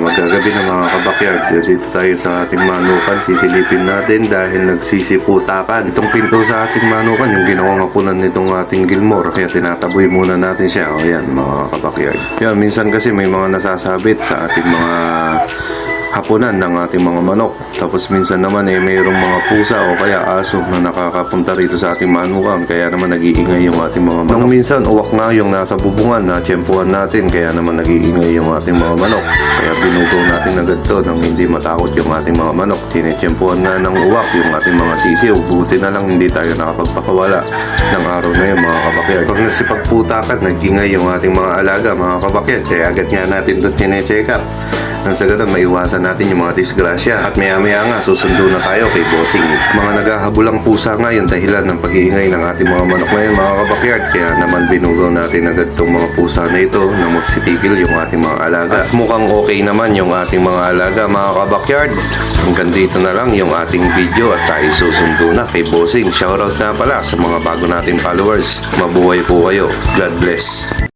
Magagabi na mga kabakyard. Dito tayo sa ating manukan. Sisilipin natin dahil nagsisiputakan. Itong pinto sa ating manukan, yung ginawang hapunan nitong ating Gilmore. Kaya tinataboy muna natin siya. O yan mga kabakyard. Yan, minsan kasi may mga nasasabit sa ating mga hapunan ng ating mga manok. Tapos minsan naman mayroong mga pusa o kaya aso na nakakapunta rito sa ating manukan, kaya naman nag-iingay yung ating mga manok. Nung minsan uwak nga yung nasa bubungan na tiyempuhan natin, kaya naman nag-iingay yung ating mga manok. Kaya binugaw natin agad to nang hindi matakot yung ating mga manok. Tinitiyempuhan nga ng uwak yung ating mga sisiw. Buti na lang hindi tayo nakapagpakawala ng araw na yun mga kabakyard. Pag nagsipagputakan, nag-ingay yung ating mga alaga mga kabakyard, kaya agad nga natin doon chine-check up. Nang sa ganun, maiwasan natin yung mga disgrasya. At maya-maya nga, susundo na tayo kay Bossing. Mga naghahabulang pusa nga yung dahilan ng pag-iingay ng ating mga manok ngayon, mga kabakyard. Kaya naman binugaw natin agad itong mga pusa na ito na magsitigil yung ating mga alaga. At mukhang okay naman yung ating mga alaga, mga kabakyard. Hanggang dito na lang yung ating video at tayo susundo na kay Bossing. Shoutout na pala sa mga bago nating followers. Mabuhay po kayo. God bless.